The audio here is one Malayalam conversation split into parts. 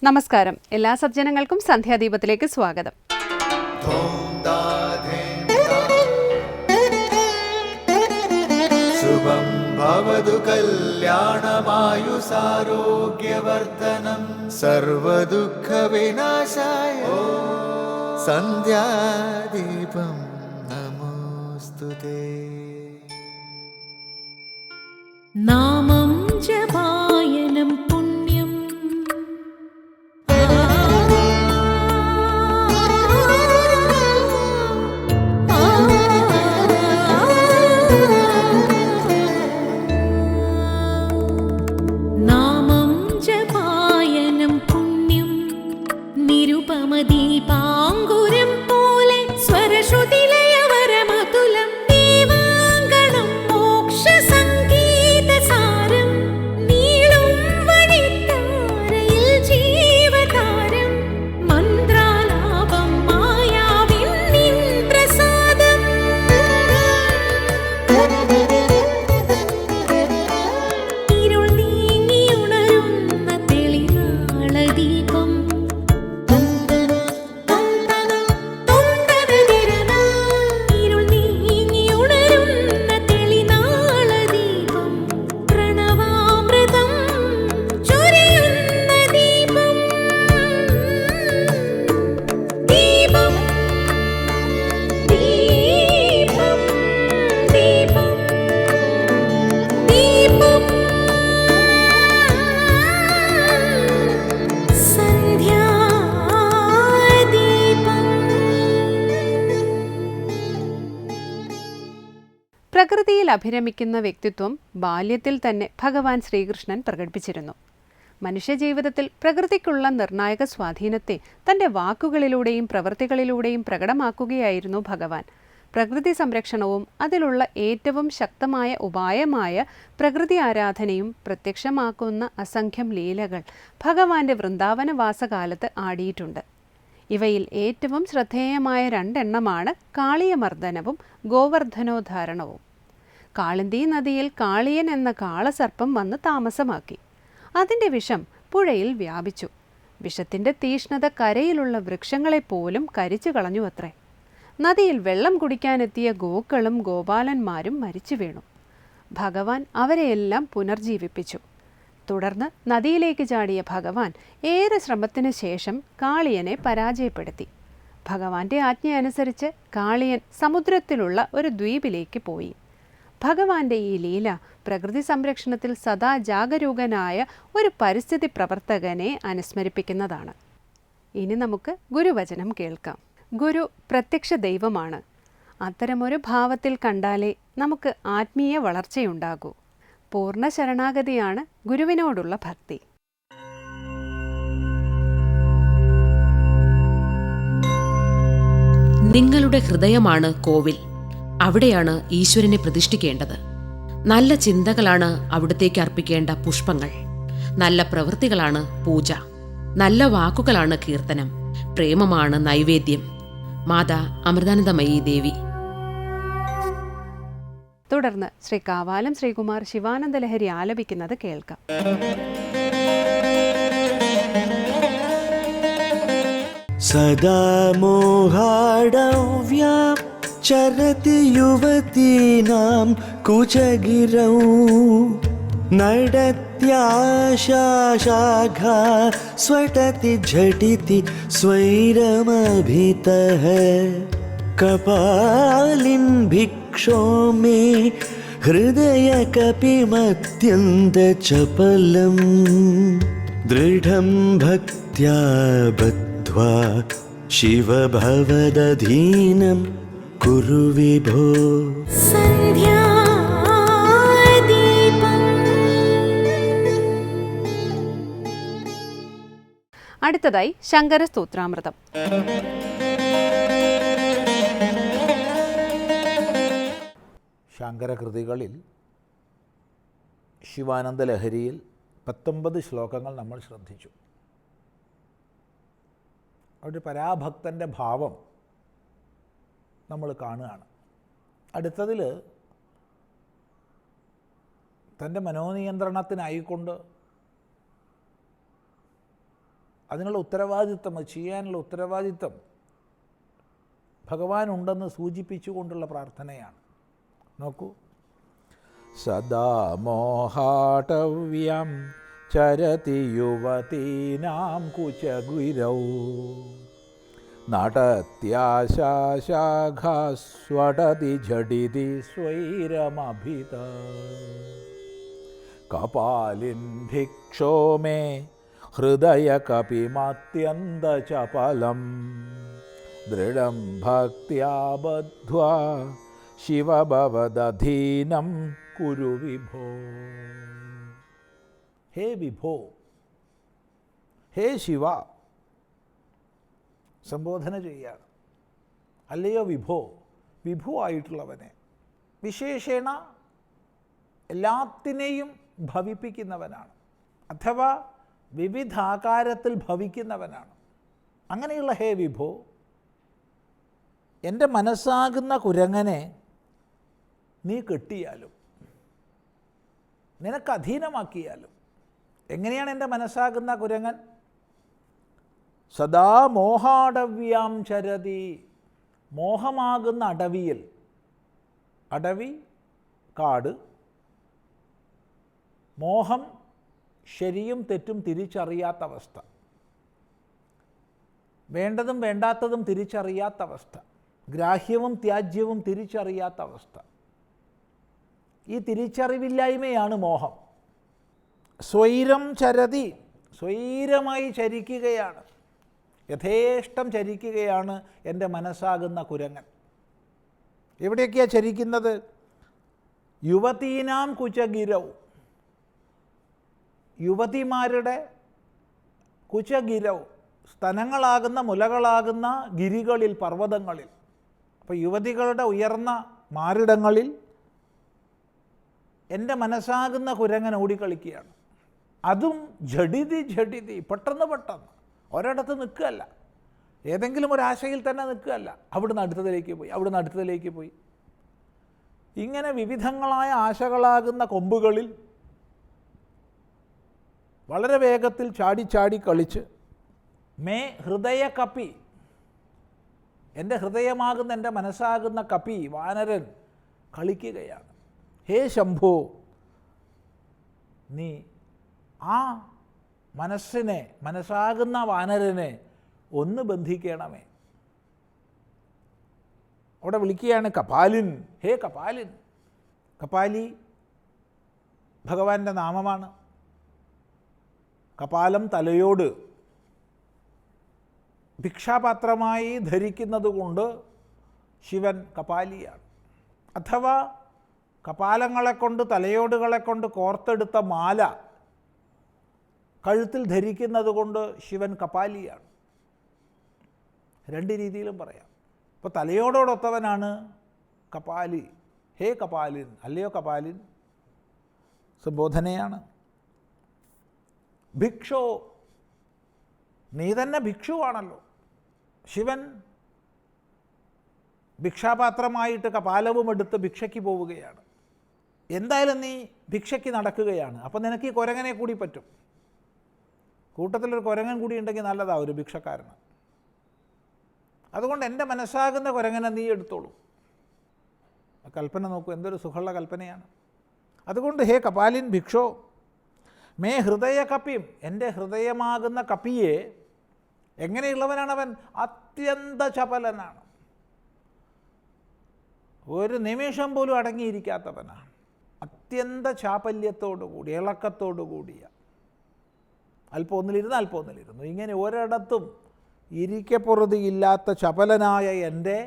നമസ്കാരം. എല്ലാ സജ്ജനങ്ങൾക്കും സന്ധ്യാദീപത്തിലേക്ക് സ്വാഗതം. ശുഭം ഭവതു കല്യാണമായുസാരോഗ്യവർദ്ധനം സർവദുഃഖ വിനാശായ സന്ധ്യാദീപം നമോസ്തുതേ. നാമം ജപായനം പുണ്യം നാമം ജപായനം പുണ്യം നിരുപമദീപാങ്കുരം പോലെ സ്വരശ്രുതിലയവരമതുലം ദീവാങ്കണം മോക്ഷസംഗീതസാരം നീളും വഴിത്താരയിൽ ജീവതാരം മന്ത്രാലാപം മായാവിൻ നിൻ പ്രസാദം ഇരുൾ നീങ്ങിയുണരുന്ന തെളിനാളദീപം ഇരുൾ നീങ്ങിയുണരുന്ന തെളിനാളദീപം പ്രണവാമൃതം ചൊരിയുന്ന ദീപം ദീപം ദീപം ദീപം ദീപം പ്രകൃതിയിൽ അഭിരമിക്കുന്ന വ്യക്തിത്വം ബാല്യത്തിൽ തന്നെ ഭഗവാൻ ശ്രീകൃഷ്ണൻ പ്രകടിപ്പിച്ചിരുന്നു. മനുഷ്യജീവിതത്തിൽ പ്രകൃതിക്കുള്ള നിർണായക സ്വാധീനത്തെ തൻ്റെ വാക്കുകളിലൂടെയും പ്രവൃത്തികളിലൂടെയും പ്രകടമാക്കുകയായിരുന്നു ഭഗവാൻ. പ്രകൃതി സംരക്ഷണവും അതിലുള്ള ഏറ്റവും ശക്തമായ ഉപായമായ പ്രകൃതി ആരാധനയും പ്രത്യക്ഷമാക്കുന്ന അസംഖ്യം ലീലകൾ ഭഗവാന്റെ വൃന്ദാവനവാസകാലത്ത് ആടിയിട്ടുണ്ട്. ഇവയിൽ ഏറ്റവും ശ്രദ്ധേയമായ രണ്ടെണ്ണമാണ് കാളിയമർദ്ദനവും ഗോവർദ്ധനോദ്ധാരണവും. കാളിന്തി നദിയിൽ കാളിയൻ എന്ന കാളസർപ്പം വന്ന് താമസമാക്കി. അതിൻ്റെ വിഷം പുഴയിൽ വ്യാപിച്ചു. വിഷത്തിൻ്റെ തീഷ്ണത കരയിലുള്ള വൃക്ഷങ്ങളെപ്പോലും കരിച്ചു കളഞ്ഞു അത്രേ. നദിയിൽ വെള്ളം കുടിക്കാനെത്തിയ ഗോക്കളും ഗോപാലന്മാരും മരിച്ചു വീണു. ഭഗവാൻ അവരെയെല്ലാം പുനർജീവിപ്പിച്ചു. തുടർന്ന് നദിയിലേക്ക് ചാടിയ ഭഗവാൻ ഏറെ ശ്രമത്തിന് ശേഷം കാളിയനെ പരാജയപ്പെടുത്തി. ഭഗവാന്റെ ആജ്ഞയനുസരിച്ച് കാളിയൻ സമുദ്രത്തിലുള്ള ഒരു ദ്വീപിലേക്ക് പോയി. ഭഗവാന്റെ ഈ ലീല പ്രകൃതി സംരക്ഷണത്തിൽ സദാ ജാഗരൂകനായ ഒരു പരിസ്ഥിതി പ്രവർത്തകനെ അനുസ്മരിപ്പിക്കുന്നതാണ്. ഇനി നമുക്ക് ഗുരുവചനം കേൾക്കാം. ഗുരു പ്രത്യക്ഷ ദൈവമാണ്. അത്തരമൊരു ഭാവത്തിൽ കണ്ടാലേ നമുക്ക് ആത്മീയ വളർച്ചയുണ്ടാകൂ. പൂർണ്ണ ശരണാഗതിയാണ് ഗുരുവിനോടുള്ള ഭക്തി. നിങ്ങളുടെ ഹൃദയമാണ് കോവിൽ. അവിടെയാണ് ഈശ്വരനെ പ്രതിഷ്ഠിക്കേണ്ടത്. നല്ല ചിന്തകളാണ് അവിടത്തേക്ക് അർപ്പിക്കേണ്ട പുഷ്പങ്ങൾ. നല്ല പ്രവൃത്തികളാണ് പൂജ. നല്ല വാക്കുകളാണ് കീർത്തനം. പ്രേമമാണ് നൈവേദ്യം. മാതാ അമൃതാനന്ദമയി ദേവി. തുടർന്ന് ശ്രീ കാവാലം ശ്രീകുമാർ ശിവാനന്ദ ലഹരി ആലപിക്കുന്നത് കേൾക്കാം. സദാ മോഹാടവ്യാ ചരതി യുവതീനാം കുചഗിരൗ നടത്യാശാശാഖാ സ്വടതി ഝടിതി സ്വൈരമഭിതഃ കപാലിം ഭിക്ഷോ മേ ഹൃദയ കപിമത്യന്തചപലം ദൃഢം ഭക്ത്യാ ബദ്ധ്വാ ശിവഭവദധീനം കുരു വിഭോ. അടുത്തതായി ശങ്കര സ്തോത്രാമൃതം. ശങ്കരകൃതികളിൽ ശിവാനന്ദ ലഹരിയിൽ 19 ശ്ലോകങ്ങൾ നമ്മൾ ശ്രദ്ധിച്ചു. ഒരു പരാഭക്തൻ്റെ ഭാവം നമ്മൾ കാണുകയാണ്. അടുത്തതിൽ തൻ്റെ മനോനിയന്ത്രണത്തിനായിക്കൊണ്ട് അതിനുള്ള ഉത്തരവാദിത്വം, അത് ചെയ്യാനുള്ള ഉത്തരവാദിത്വം ഭഗവാൻ ഉണ്ടെന്ന് സൂചിപ്പിച്ചുകൊണ്ടുള്ള പ്രാർത്ഥനയാണ്. നോക്കൂ, സദാ മോഹാടവ്യം ചരതി യുവതീനാം കുചഗുരൗ നടത്യാശാഖാസ്വടതി ഝടിതി സ്വൈരമഭിത കപാലിൻ ഭിക്ഷോ മേ ഹൃദയകപിമത്യന്തചപലം ദൃഢം ഭക്ത്യാ ബദ്ധ്വാ ശിവഭവദധീനം കുരു വിഭോ. ഹേ വിഭോ, ഹേ ശിവ സംബോധന ചെയ്യുകയാണ്. അല്ലയോ വിഭോ, വിഭു ആയിട്ടുള്ളവനെ, വിശേഷേണ എല്ലാത്തിനെയും ഭവിപ്പിക്കുന്നവനാണ്, അഥവാ വിവിധാകാരത്തിൽ ഭവിക്കുന്നവനാണ്. അങ്ങനെയുള്ള ഹേ വിഭോ, എൻ്റെ മനസ്സാകുന്ന കുരങ്ങനെ നീ കെട്ടിയാലും നിനക്ക് അധീനമാക്കിയാലും. എങ്ങനെയാണ് എൻ്റെ മനസ്സാകുന്ന കുരങ്ങൻ? സദാ മോഹാടവ്യാം ചരതി, മോഹമാകുന്ന അടവിയിൽ, അടവി കാട്, മോഹം ശരിയും തെറ്റും തിരിച്ചറിയാത്ത അവസ്ഥ, വേണ്ടതും വേണ്ടാത്തതും തിരിച്ചറിയാത്ത അവസ്ഥ, ഗ്രാഹ്യവും ത്യാജ്യവും തിരിച്ചറിയാത്ത അവസ്ഥ. ഈ തിരിച്ചറിവില്ലായ്മയാണ് മോഹം. സ്വൈരം ചരതി, സ്വൈരമായി ചരിക്കുകയാണ്, യഥേഷ്ടം ചരിക്കുകയാണ് എൻ്റെ മനസ്സാകുന്ന കുരങ്ങൻ. എവിടെയൊക്കെയാണ് ചരിക്കുന്നത്? യുവതീനാം കുചഗിരൗ, യുവതിമാരുടെ കുചഗിരൗ, സ്തനങ്ങളാകുന്ന മുലകളാകുന്ന ഗിരികളിൽ, പർവ്വതങ്ങളിൽ. അപ്പോൾ യുവതികളുടെ ഉയർന്ന മാറിടങ്ങളിൽ എൻ്റെ മനസ്സാകുന്ന കുരങ്ങൻ ഓടിക്കളിക്കുകയാണ്. അതും ഝടിതി ഝടിതി, പെട്ടെന്ന് പെട്ടെന്ന്, ഒരിടത്ത് നിൽക്കുകയല്ല, ഏതെങ്കിലും ഒരാശയിൽ തന്നെ നിൽക്കുകയല്ല, അവിടുന്ന് അടുത്തതിലേക്ക് പോയി, അവിടുന്ന് അടുത്തതിലേക്ക് പോയി. ഇങ്ങനെ വിവിധങ്ങളായ ആശകളാകുന്ന കൊമ്പുകളിൽ വളരെ വേഗത്തിൽ ചാടി ചാടി കളിച്ച് മേ ഹൃദയ കപ്പി, എൻ്റെ ഹൃദയമാകുന്ന എൻ്റെ മനസ്സാകുന്ന കപ്പി, വാനരൻ കളിക്കുകയാണ്. ഹേ ശംഭോ, നീ ആ മനസ്സിനെ, മനസ്സാകുന്ന വാനരനെ ഒന്ന് ബന്ധിക്കണമേ. അവിടെ വിളിക്കുകയാണ് കപാലിൻ, ഹേ കപാലിൻ. കപാലി ഭഗവാന്റെ നാമമാണ്. കപാലം തലയോട് ഭിക്ഷാപാത്രമായി ധരിക്കുന്നത് കൊണ്ട് ശിവൻ കപാലിയാണ്. അഥവാ കപാലങ്ങളെക്കൊണ്ട്, തലയോടുകളെക്കൊണ്ട് കോർത്തെടുത്ത മാല കഴുത്തിൽ ധരിക്കുന്നത് കൊണ്ട് ശിവൻ കപാലിയാണ്. രണ്ട് രീതിയിലും പറയാം. ഇപ്പോൾ തലയോടൊത്തവനാണ് കപാലി. ഹേ കപാലിൻ, അല്ലയോ കപാലിൻ സംബോധനയാണ്. ഭിക്ഷോ, നീ തന്നെ ഭിക്ഷുവാണല്ലോ. ശിവൻ ഭിക്ഷാപാത്രമായിട്ട് കപാലവും എടുത്ത് ഭിക്ഷയ്ക്ക് പോവുകയാണ്. എന്തായാലും നീ ഭിക്ഷയ്ക്ക് നടക്കുകയാണ്, അപ്പം നിനക്ക് ഈ കുരങ്ങനെ കൂടി പറ്റും. കൂട്ടത്തിലൊരു കുരങ്ങൻ കൂടി ഉണ്ടെങ്കിൽ നല്ലതാണ് ഒരു ഭിക്ഷക്കാരന്. അതുകൊണ്ട് എൻ്റെ മനസ്സാകുന്ന കുരങ്ങനെ നീ എടുത്തോളൂ. കൽപ്പന നോക്കൂ, എന്തൊരു സുഖമുള്ള കൽപ്പനയാണ്. അതുകൊണ്ട് ഹേ കപാലിൻ ഭിക്ഷോ മേ ഹൃദയ കപ്പിയും, എൻ്റെ ഹൃദയമാകുന്ന കപ്പിയെ, എങ്ങനെയുള്ളവനാണവൻ? അത്യന്ത ചപലനാണ്, ഒരു നിമിഷം പോലും അടങ്ങിയിരിക്കാത്തവനാണ്. അത്യന്ത ചാപല്യത്തോടു കൂടി, ഇളക്കത്തോടു കൂടിയ, അല്പം ഒന്നിലിരുന്ന് അല്പം ഒന്നിലിരുന്നു, ഇങ്ങനെ ഒരിടത്തും ഇരിക്കപ്പുറതിയില്ലാത്ത ചപലനായ എൻ്റെ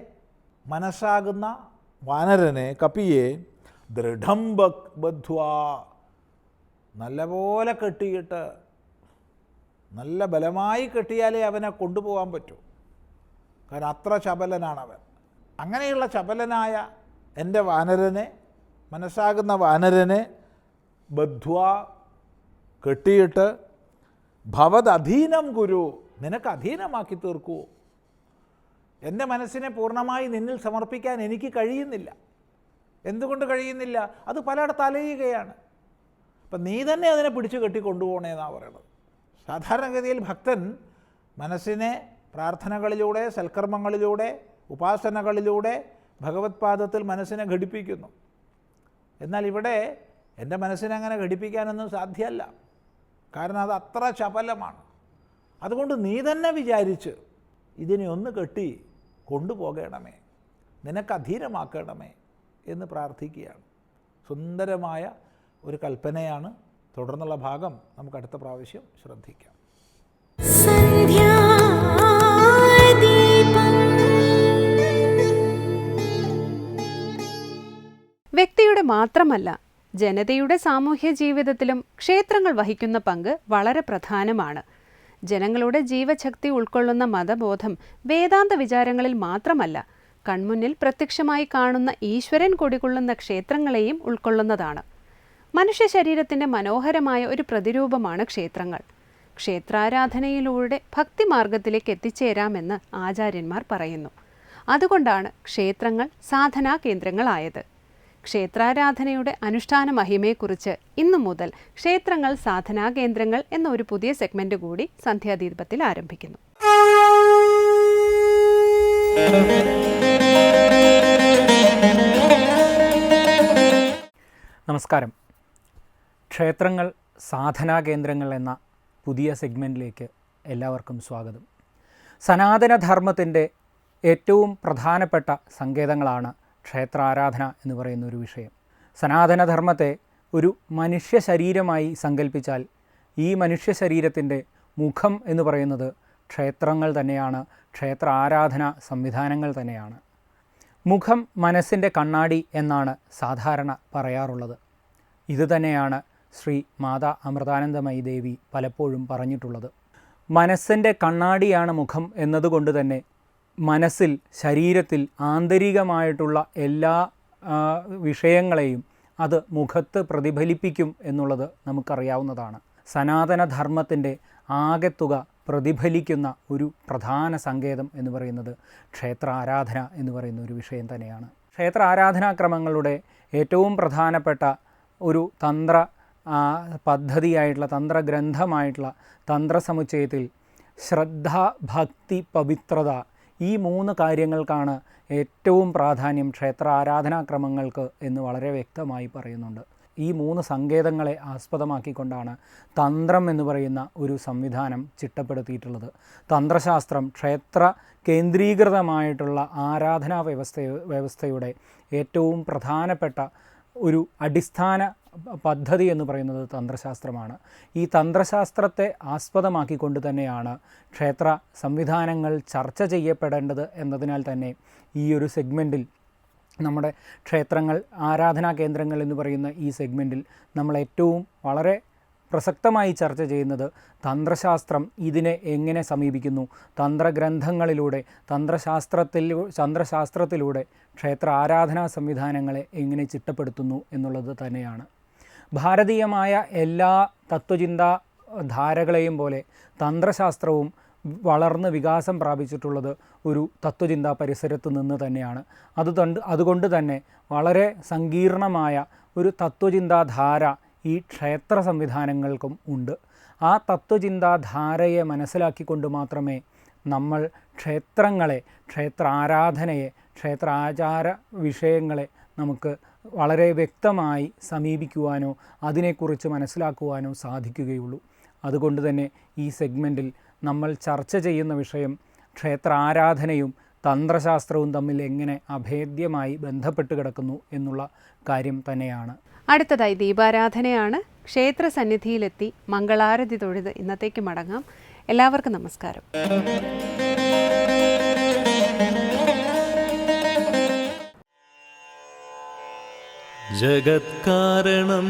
മനസ്സാകുന്ന വാനരനെ, കപ്പിയെ, ദൃഢം ബദ്ധ്വാ, നല്ലപോലെ കെട്ടിയിട്ട്, നല്ല ബലമായി കെട്ടിയാലേ അവനെ കൊണ്ടുപോകാൻ പറ്റൂ. കാരണം അത്ര ചപലനാണവൻ. അങ്ങനെയുള്ള ചപലനായ എൻ്റെ വാനരനെ, മനസ്സാകുന്ന വാനരനെ ബദ്ധ്വാ, കെട്ടിയിട്ട്, ഭവത് അധീനം കുരു, നിനക്ക് അധീനമാക്കി തീർക്കൂ. എൻ്റെ മനസ്സിനെ പൂർണ്ണമായി നിന്നിൽ സമർപ്പിക്കാൻ എനിക്ക് കഴിയുന്നില്ല. എന്തുകൊണ്ട് കഴിയുന്നില്ല? അത് പലയിടത്ത് അലയുകയാണ്. അപ്പം നീ തന്നെ അതിനെ പിടിച്ചു കെട്ടി കൊണ്ടുപോകണേന്നാണ് പറയണത്. സാധാരണഗതിയിൽ ഭക്തൻ മനസ്സിനെ പ്രാർത്ഥനകളിലൂടെ, സൽക്കർമ്മങ്ങളിലൂടെ, ഉപാസനകളിലൂടെ ഭഗവത് പാദത്തിൽ മനസ്സിനെ ഘടിപ്പിക്കുന്നു. എന്നാൽ ഇവിടെ എൻ്റെ മനസ്സിനെ അങ്ങനെ ഘടിപ്പിക്കാനൊന്നും സാധ്യമല്ല. കാരണം അത് അത്ര ചപലമാണ്. അതുകൊണ്ട് നീ തന്നെ വിചാരിച്ച് ഇതിനെ ഒന്ന് കെട്ടി കൊണ്ടുപോകണമേ, നിനക്ക് അധീനമാക്കണമേ എന്ന് പ്രാർത്ഥിക്കുകയാണ്. സുന്ദരമായ ഒരു കൽപ്പനയാണ്. തുടർന്നുള്ള ഭാഗം നമുക്ക് അടുത്ത പ്രാവശ്യം ശ്രദ്ധിക്കാം. വ്യക്തിയുടെ മാത്രമല്ല, ജനതയുടെ സാമൂഹ്യ ജീവിതത്തിലും ക്ഷേത്രങ്ങൾ വഹിക്കുന്ന പങ്ക് വളരെ പ്രധാനമാണ്. ജനങ്ങളുടെ ജീവശക്തി ഉൾക്കൊള്ളുന്ന മതബോധം വേദാന്ത വിചാരങ്ങളിൽ മാത്രമല്ല, കൺമുന്നിൽ പ്രത്യക്ഷമായി കാണുന്ന ഈശ്വരൻ കുടികൊള്ളുന്ന ക്ഷേത്രങ്ങളെയും ഉൾക്കൊള്ളുന്നതാണ്. മനുഷ്യ ശരീരത്തിൻ്റെ മനോഹരമായ ഒരു പ്രതിരൂപമാണ് ക്ഷേത്രങ്ങൾ. ക്ഷേത്രാരാധനയിലൂടെ ഭക്തിമാർഗത്തിലേക്ക് എത്തിച്ചേരാമെന്ന് ആചാര്യന്മാർ പറയുന്നു. അതുകൊണ്ടാണ് ക്ഷേത്രങ്ങൾ സാധനാ കേന്ദ്രങ്ങളായത്. ക്ഷേത്രാരാധനയുടെ അനുഷ്ഠാന മഹിമയെക്കുറിച്ച് ഇന്നു മുതൽ ക്ഷേത്രങ്ങൾ സാധനാ കേന്ദ്രങ്ങൾ എന്ന ഒരു പുതിയ സെഗ്മെന്റ് കൂടി സന്ധ്യാദീപത്തിൽ ആരംഭിക്കുന്നു. നമസ്കാരം. ക്ഷേത്രങ്ങൾ സാധനാ കേന്ദ്രങ്ങൾ എന്ന പുതിയ സെഗ്മെൻറ്റിലേക്ക് എല്ലാവർക്കും സ്വാഗതം. സനാതനധർമ്മത്തിൻ്റെ ഏറ്റവും പ്രധാനപ്പെട്ട സങ്കേതങ്ങളാണ് ക്ഷേത്രാരാധന എന്ന് പറയുന്ന ഒരു വിഷയം. സനാതനധർമ്മത്തെ ഒരു മനുഷ്യ ശരീരമായി സങ്കല്പിച്ചാൽ ഈ മനുഷ്യ ശരീരത്തിൻ്റെ മുഖം എന്ന് പറയുന്നത് ക്ഷേത്രങ്ങൾ തന്നെയാണ്, ക്ഷേത്ര ആരാധന സംവിധാനങ്ങൾ തന്നെയാണ്. മുഖം മനസ്സിൻ്റെ കണ്ണാടി എന്നാണ് സാധാരണ പറയാറുള്ളത്. ഇതുതന്നെയാണ് ശ്രീ മാതാ അമൃതാനന്ദമയി ദേവി പലപ്പോഴും പറഞ്ഞിട്ടുള്ളത്. മനസ്സിൻ്റെ കണ്ണാടിയാണ് മുഖം എന്നതുകൊണ്ട് തന്നെ മനസ്സിൽ, ശരീരത്തിൽ ആന്തരികമായിട്ടുള്ള എല്ലാ വിഷയങ്ങളെയും അത് മുഖത്ത് പ്രതിഫലിപ്പിക്കും എന്നുള്ളത് നമുക്കറിയാവുന്നതാണ്. സനാതനധർമ്മത്തിൻ്റെ ആകെത്തുക പ്രതിഫലിക്കുന്ന ഒരു പ്രധാന സങ്കേതം എന്ന് പറയുന്നത് ക്ഷേത്ര ആരാധന എന്ന് പറയുന്ന ഒരു വിഷയം തന്നെയാണ്. ക്ഷേത്ര ആരാധനാക്രമങ്ങളുടെ ഏറ്റവും പ്രധാനപ്പെട്ട ഒരു തന്ത്ര പദ്ധതിയായിട്ടുള്ള, തന്ത്രഗ്രന്ഥമായിട്ടുള്ള തന്ത്രസമുച്ചയത്തിൽ ശ്രദ്ധ, ഭക്തി, പവിത്രത ഈ 3 കാര്യങ്ങൾക്കാണ് ഏറ്റവും പ്രാധാന്യം ക്ഷേത്ര ആരാധനാക്രമങ്ങൾക്ക് എന്ന് വളരെ വ്യക്തമായി പറയുന്നുണ്ട്. ഈ 3 സങ്കേതങ്ങളെ ആസ്പദമാക്കിക്കൊണ്ടാണ് തന്ത്രം എന്ന് പറയുന്ന ഒരു സംവിധാനം ചിട്ടപ്പെടുത്തിയിട്ടുള്ളത്. തന്ത്രശാസ്ത്രം ക്ഷേത്ര കേന്ദ്രീകൃതമായിട്ടുള്ള ആരാധനാ വ്യവസ്ഥയുടെ ഏറ്റവും പ്രധാനപ്പെട്ട ഒരു അടിസ്ഥാന പദ്ധതി എന്ന് പറയുന്നത് തന്ത്രശാസ്ത്രമാണ്. ഈ തന്ത്രശാസ്ത്രത്തെ ആസ്പദമാക്കിക്കൊണ്ട് തന്നെയാണ് ക്ഷേത്ര സംവിധാനങ്ങൾ ചർച്ച ചെയ്യപ്പെടേണ്ടത് എന്നതിനാൽ തന്നെ ഈ ഒരു സെഗ്മെൻറ്റിൽ, നമ്മുടെ ക്ഷേത്രങ്ങൾ ആരാധനാ കേന്ദ്രങ്ങൾ എന്ന് പറയുന്ന ഈ സെഗ്മെൻറ്റിൽ നമ്മൾ ഏറ്റവും വളരെ പ്രസക്തമായി ചർച്ച ചെയ്യുന്നത് തന്ത്രശാസ്ത്രം ഇതിനെ എങ്ങനെ സമീപിക്കുന്നു, തന്ത്രഗ്രന്ഥങ്ങളിലൂടെ, തന്ത്രശാസ്ത്രത്തിലൂടെ ക്ഷേത്ര ആരാധനാ സംവിധാനങ്ങളെ എങ്ങനെ ചിട്ടപ്പെടുത്തുന്നു എന്നുള്ളത് തന്നെയാണ്. ഭാരതീയമായ എല്ലാ തത്വചിന്താ ധാരകളെയും പോലെ തന്ത്രശാസ്ത്രവും വളർന്ന് വികാസം പ്രാപിച്ചിട്ടുള്ളത് ഒരു തത്വചിന്താ പരിസരത്ത് നിന്ന് തന്നെയാണ്. അതുകൊണ്ട് തന്നെ വളരെ സങ്കീർണമായ ഒരു തത്വചിന്താധാര ഈ ക്ഷേത്ര സംവിധാനങ്ങൾക്കും ഉണ്ട്. ആ തത്വചിന്താധാരയെ മനസ്സിലാക്കിക്കൊണ്ട് മാത്രമേ നമ്മൾ ക്ഷേത്രങ്ങളെ, ക്ഷേത്ര ആരാധനയെ, ക്ഷേത്ര ആചാര വിഷയങ്ങളെ നമുക്ക് വളരെ വ്യക്തമായി സമീപിക്കുവാനോ അതിനെക്കുറിച്ച് മനസ്സിലാക്കുവാനോ സാധിക്കുകയുള്ളൂ. അതുകൊണ്ട് തന്നെ ഈ സെഗ്മെൻറ്റിൽ നമ്മൾ ചർച്ച ചെയ്യുന്ന വിഷയം ക്ഷേത്ര ആരാധനയും തന്ത്രശാസ്ത്രവും തമ്മിൽ എങ്ങനെ അഭേദ്യമായി ബന്ധപ്പെട്ട് കിടക്കുന്നു എന്നുള്ള കാര്യം തന്നെയാണ്. അടുത്തതായി ദീപാരാധനയാണ്. ക്ഷേത്ര സന്നിധിയിലെത്തി മംഗളാരതി തൊഴുത് ഇന്നത്തേക്ക് മടങ്ങാം. എല്ലാവർക്കും നമസ്കാരം. ജഗത്കാരണം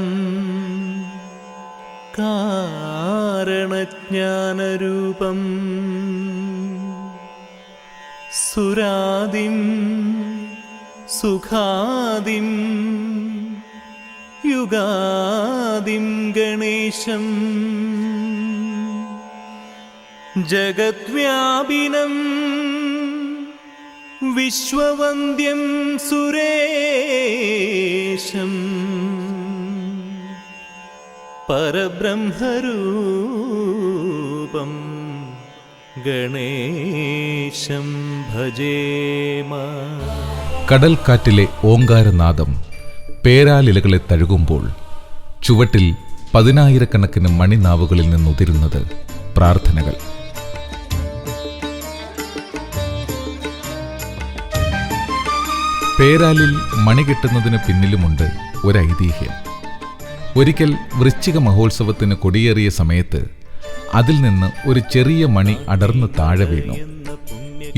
കാരണജ്ഞാനരൂപം സുരാദിം സുഖാദിം യുഗാദിം ഗണേശം ജഗദ്വ്യാപിനം വിശ്വവന്ദ്യം സുരേശം പരബ്രഹ്മരൂപം ഗണേശം ഭജേമ. കടൽക്കാറ്റിലെ ഓങ്കാരനാദം പേരാലിലകളെ തഴുകുമ്പോൾ ചുവട്ടിൽ 10,000-കണക്കിന് മണിനാവുകളിൽ നിന്നുതിരുന്നത് പ്രാർത്ഥനകൾ. പേരാലിൽ മണി കെട്ടുന്നതിന് പിന്നിലുമുണ്ട് ഒരൈതിഹ്യം. ഒരിക്കൽ വൃശ്ചിക മഹോത്സവത്തിന് കൊടിയേറിയ സമയത്ത് അതിൽ നിന്ന് ഒരു ചെറിയ മണി അടർന്ന് താഴെ വീണു.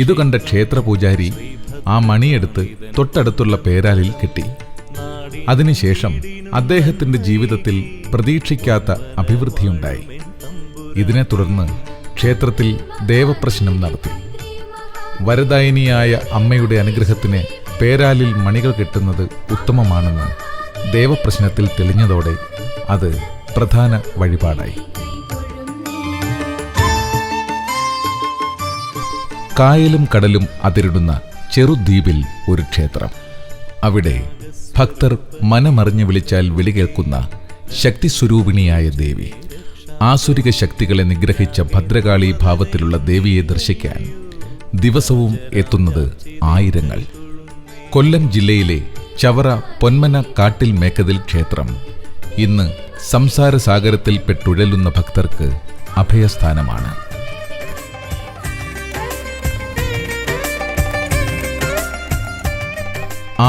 ഇതുകണ്ട ക്ഷേത്രപൂജാരി ആ മണിയെടുത്ത് തൊട്ടടുത്തുള്ള പേരാലിൽ കെട്ടി. അതിനുശേഷം അദ്ദേഹത്തിന്റെ ജീവിതത്തിൽ പ്രതീക്ഷിക്കാത്ത അഭിവൃദ്ധിയുണ്ടായി. ഇതിനെ തുടർന്ന് ക്ഷേത്രത്തിൽ ദേവപ്രശ്നം നടത്തി. വരദായിനിയായ അമ്മയുടെ അനുഗ്രഹത്തിന് പേരാലിൽ മണികൾ കെട്ടുന്നത് ഉത്തമമാണെന്ന് ദേവപ്രശ്നത്തിൽ തെളിഞ്ഞതോടെ അത് പ്രധാന വഴിപാടായി. കായലും കടലും അതിരിടുന്ന ചെറുദ്വീപിൽ ഒരു ക്ഷേത്രം. അവിടെ ഭക്തർ മനമറിഞ്ഞു വിളിച്ചാൽ വിളി കേൾക്കുന്ന ശക്തിസ്വരൂപിണിയായ ദേവി. ആസുരിക ശക്തികളെ നിഗ്രഹിച്ച ഭദ്രകാളി ഭാവത്തിലുള്ള ദേവിയെ ദർശിക്കാൻ ദിവസവും എത്തുന്നത് ആയിരങ്ങൾ. കൊല്ലം ജില്ലയിലെ ചവറ പൊന്മന കാട്ടിൽ മേക്കതിൽ ക്ഷേത്രം ഇന്ന് സംസാരസാഗരത്തിൽ പെട്ടുഴലുന്ന ഭക്തർക്ക് അഭയസ്ഥാനമാണ്.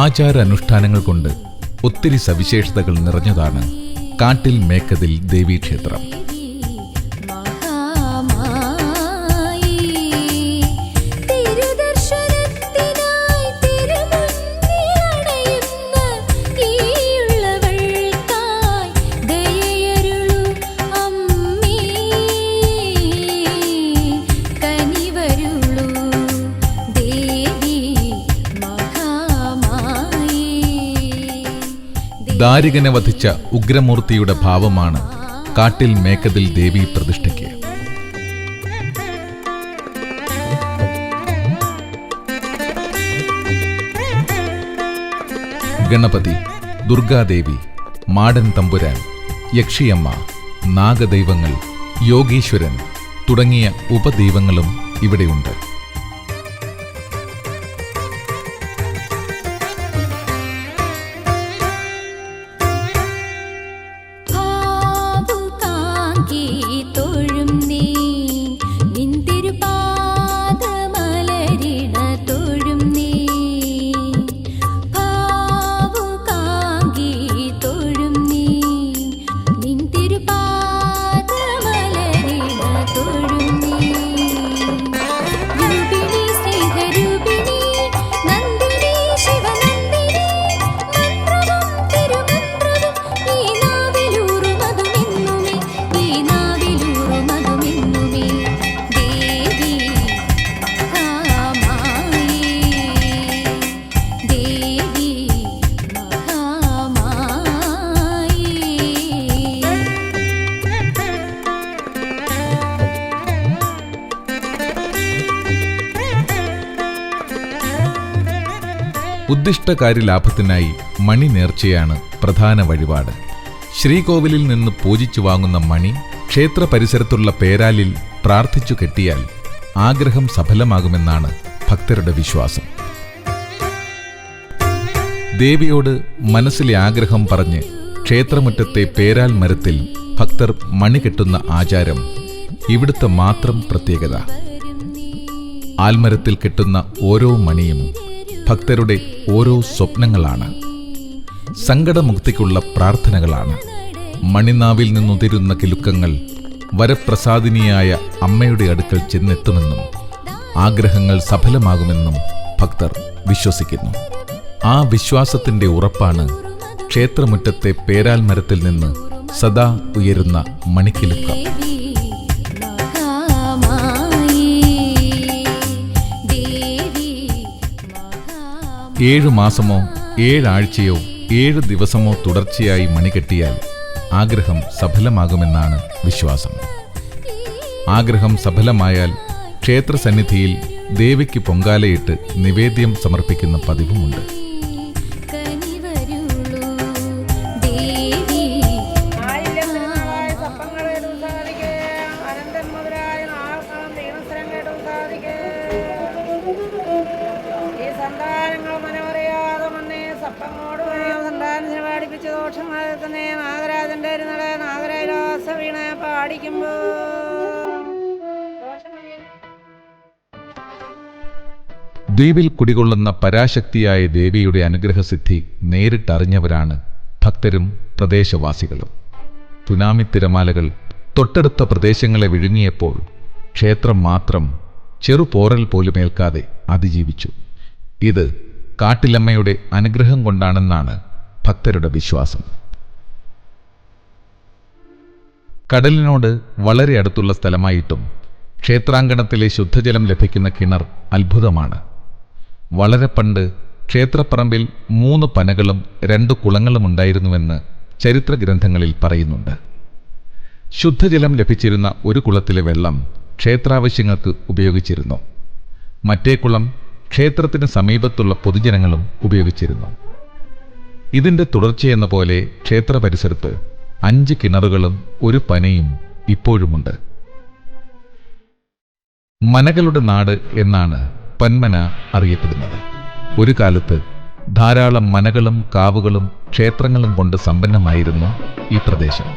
ആചാരാനുഷ്ഠാനങ്ങൾ കൊണ്ട് ഒത്തിരി സവിശേഷതകൾ നിറഞ്ഞതാണ് കാട്ടിൽ മേക്കതിൽ ദേവീക്ഷേത്രം. ദാരികനെ വധിച്ച ഉഗ്രമൂർത്തിയുടെ ഭാവമാണ് കാട്ടിൽ മേക്കതിൽ ദേവി പ്രതിഷ്ഠയ്ക്ക്. ഗണപതി, ദുർഗാദേവി, മാടൻ തമ്പുരാൻ, യക്ഷിയമ്മ, നാഗദൈവങ്ങൾ, യോഗീശ്വരൻ തുടങ്ങിയ ഉപദൈവങ്ങളും ഇവിടെയുണ്ട്. ഉദ്ദിഷ്ടകാര്യലാഭത്തിനായി മണി നേർച്ചയാണ് പ്രധാന വഴിപാട്. ശ്രീകോവിലിൽ നിന്ന് പൂജിച്ചു വാങ്ങുന്ന മണി ക്ഷേത്ര പരിസരത്തുള്ള പേരാലിൽ പ്രാർത്ഥിച്ചു കെട്ടിയാൽ ആഗ്രഹം സഫലമാകുമെന്നാണ് ഭക്തരുടെ വിശ്വാസം. ദേവിയോട് മനസ്സിലെ ആഗ്രഹം പറഞ്ഞ് ക്ഷേത്രമുറ്റത്തെ പേരാൽ മരത്തിൽ ഭക്തർ മണി കെട്ടുന്ന ആചാരം ഇവിടുത്തെ മാത്രം പ്രത്യേകത. ആൽമരത്തിൽ കെട്ടുന്ന ഓരോ മണിയും ഭക്തരുടെ ഓരോ സ്വപ്നങ്ങളാണ്, സങ്കടമുക്തിക്കുള്ള പ്രാർത്ഥനകളാണ്. മണിനാവിൽ നിന്നുതിരുന്ന കിലുക്കങ്ങൾ വരപ്രസാദിനിയായ അമ്മയുടെ അടുക്കൽ ചെന്നെത്തുമെന്നും ആഗ്രഹങ്ങൾ സഫലമാകുമെന്നും ഭക്തർ വിശ്വസിക്കുന്നു. ആ വിശ്വാസത്തിന്റെ ഉറപ്പാണ് ക്ഷേത്രമുറ്റത്തെ പേരാൽ മരത്തിൽ നിന്ന് സദാ ഉയരുന്ന മണിക്കിലുക്കം. 7 മാസമോ 7 ആഴ്ചയോ 7 ദിവസമോ തുടർച്ചയായി മണികെട്ടിയാൽ ആഗ്രഹം സഫലമാകുമെന്നാണ് വിശ്വാസം. ആഗ്രഹം സഫലമായാൽ ക്ഷേത്രസന്നിധിയിൽ ദേവിക്ക് പൊങ്കാലയിട്ട് നിവേദ്യം സമർപ്പിക്കുന്ന പതിവുമുണ്ട്. അനന്തൻ മുതലായ ആൾക്കളം ദൈവസ്ഥലങ്ങൾ പാടിപ്പിച്ച് ദോഷമാകുന്നേ നാഗരാജന്റെ ഇരുന്നട നാഗരാജ വീണ പാടിക്കുമ്പോ ദ്വീപിൽ കുടികൊള്ളുന്ന പരാശക്തിയായ ദേവിയുടെ അനുഗ്രഹസിദ്ധി നേരിട്ടറിഞ്ഞവരാണ് ഭക്തരും പ്രദേശവാസികളും. സുനാമി തിരമാലകൾ തൊട്ടടുത്ത പ്രദേശങ്ങളെ വിഴുങ്ങിയപ്പോൾ ക്ഷേത്രം മാത്രം ചെറുപോറൽ പോലും ഏൽക്കാതെ അതിജീവിച്ചു. ഇത് കാട്ടിലമ്മയുടെ അനുഗ്രഹം കൊണ്ടാണെന്നാണ് ഭക്തരുടെ വിശ്വാസം. കടലിനോട് വളരെ അടുത്തുള്ള സ്ഥലമായിട്ടും ക്ഷേത്രാങ്കണത്തിലെ ശുദ്ധജലം ലഭിക്കുന്ന കിണർ അത്ഭുതമാണ്. വളരെ പണ്ട് ക്ഷേത്രപ്പറമ്പിൽ 3 പനകളും 2 കുളങ്ങളും ഉണ്ടായിരുന്നുവെന്ന് ചരിത്രഗ്രന്ഥങ്ങളിൽ പറയുന്നുണ്ട്. ശുദ്ധജലം ലഭിച്ചിരുന്ന ഒരു കുളത്തിലെ വെള്ളം ക്ഷേത്രാവശ്യങ്ങൾക്ക് ഉപയോഗിച്ചിരുന്നു. മറ്റേ കുളം ക്ഷേത്രത്തിന് സമീപത്തുള്ള പൊതുജനങ്ങളും ഉപയോഗിച്ചിരുന്നു. ഇതിൻ്റെ തുടർച്ചയെന്ന പോലെ ക്ഷേത്ര പരിസരത്ത് 5 കിണറുകളും 1 പനയും ഇപ്പോഴുമുണ്ട്. മനകളുടെ നാട് എന്നാണ് പന്മന അറിയപ്പെടുന്നത്. ഒരു കാലത്ത് ധാരാളം മനകളും കാവുകളും ക്ഷേത്രങ്ങളും കൊണ്ട് സമ്പന്നമായിരുന്നു ഈ പ്രദേശം.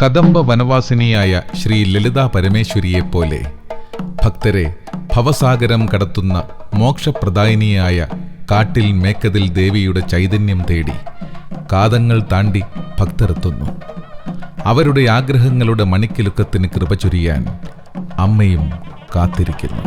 കദംബ വനവാസിനിയായ ശ്രീ ലളിതാ പരമേശ്വരിയെപ്പോലെ ഭക്തരെ ഭവസാഗരം കടത്തുന്ന മോക്ഷപ്രദായിനിയായ കാട്ടിൽ മേക്കതിൽ ദേവിയുടെ ചൈതന്യം തേടി കാതങ്ങൾ താണ്ടി ഭക്തരെത്തുന്നു. അവരുടെ ആഗ്രഹങ്ങളുടെ മണിക്കിലുക്കത്തിന് കൃപ ചൊരിയാൻ അമ്മയും കാത്തിരിക്കുന്നു.